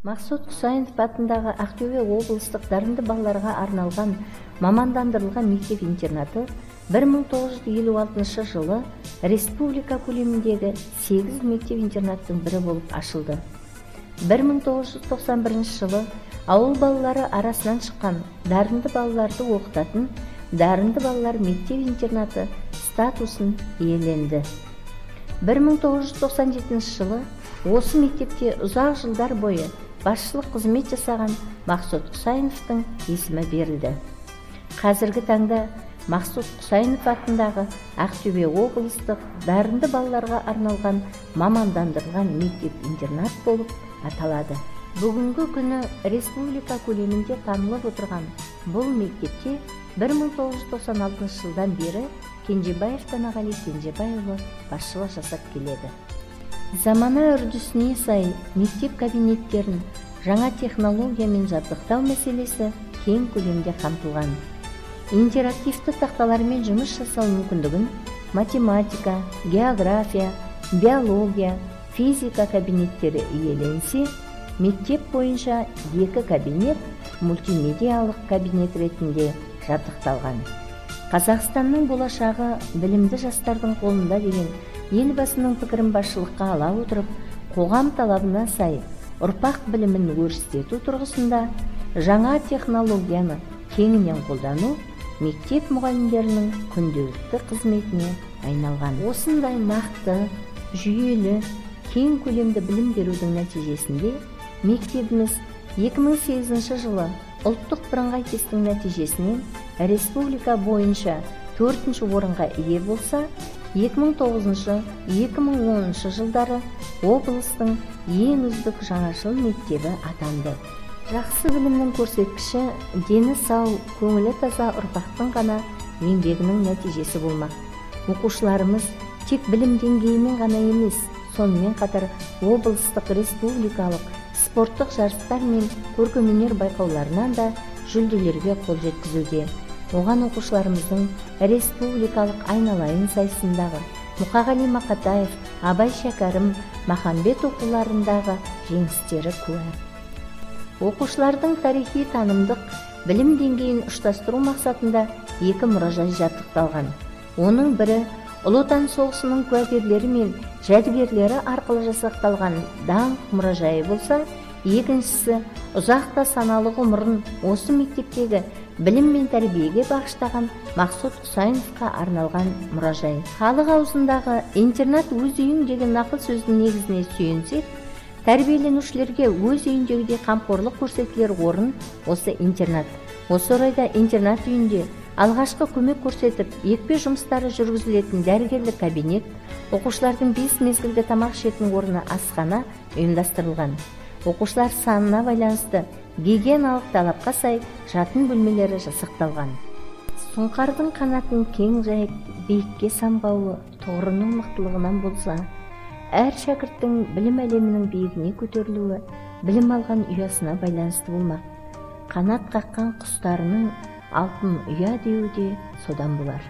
Мақсут Құсайынов атындағы Ақтөбе облыстық дарынды балаларға арналған мамандандырылған мектеп-интернаты 1956 жылы республика көлеміндегі 8 мектеп-интернаттың бірі болып ашылды. 1991 жылы ауыл балалары арасынан шыққан дарынды балаларды оқытатын дарынды балалар мектеп-интернаты статусын иеленді. 1997 жылы осы мектепте ұзақ жылдар бойы басшылық қызмет жасаған Мақсут Құсайыновтың есімі берілді. Қазіргі таңда Мақсут Құсайынов атындағы Ақтөбе облыстық дарынды балаларға арналған мамандандырылған мектеп-интернат болып аталады. Бүгінгі күні республика көлемінде танылып отырған бұл мектепте 1996 жылдан бері Кенжебаев Танағали Кенжебайұлы басшылық жасап келеді. Замана үрдісіне сай мектеп кабинеттерін жаңа технологиямен жабдықтау мәселесі кең көлемде қамтылған. Интерактивті тақталармен жұмыс жасау мүмкіндігін математика, география, биология, физика кабинеттері иеленсе, мектеп бойынша 2 кабинет мультимедиялық кабинет ретінде жабдықталған. Қазақстанның болашағы білімді жастардың қолында деген елбасының пікірін басшылыққа ала отырып, қоғам талабына сай ұрпақ білімін өрістету тұрғысында жаңа технологияны кеңінен қолдану мектеп мұғалімдерінің күнделікті қызметіне айналған. Осындай нақты, жүйелі, кең көлемді білім берудің нәтижесінде мектебіміз 2008 жылы ұлттық бірыңғай тесттің нәтижесінен республика бойынша 4-ші орынға ие болса, 2009-2010 жылдары облыстың ең үздік жаңашыл мектебі атанды. Жақсы білімнің көрсеткіші дені сау, көңілі таза ұрпақтың ғана еңбегінің нәтижесі болмақ. Оқушыларымыз тек білім деңгейімен ғана емес, сонымен қатар облыстық, республикалық, спорттық жарыстар мен көркемөнер байқауларынан да жүлделерге қол жеткізуде. Оған оқушыларымыздың республикалық айналайын сайысындағы Мұқағали Мақатаев, Абай Шәкәрім, Махамбет оқуларындағы жеңістері куә. Оқушылардың тарихи танымдық білім деңгейін ұштастыру мақсатында 2 мұражай жабдықталған. Оның бірі Ұлы Отан соғысының куәгерлері мен жәдігерлері арқылы жасақталған даңқ мұражайы болса, екіншісі ұзақта саналы ғұмырын осы мектептегі білім мен тәрбиеге бағыштаған Мақсут Құсайыновқа арналған мұражай. Халық аузындағы интернат өз үйің деген нақыл сөздің негізіне сүйенсек, тәрбиеленушілерге өз үйіндегідей қамқорлық көрсетілер орын осы интернат. Осы орайда интернат үйінде алғашқы көмек көрсетіп, екпе жұмыстары жүргізілетін дәрігерлік кабинет, оқушылардың 5 мезгілді тамақ ішетін орны асхана ұйымдастырылған. Оқушылар санына байланысты гигиеналық талапқа сай жатын бөлмелері жасақталған. Сұңқардың қанатын кең жайып, биікке самғауы тұғырының мықтылығынан болса, әр шәкірттің білім әлемінің биігіне көтерілуі білім алған ұясына байланысты болмақ. Қанат қаққан құстарының алтын ұя деуі де содан болар.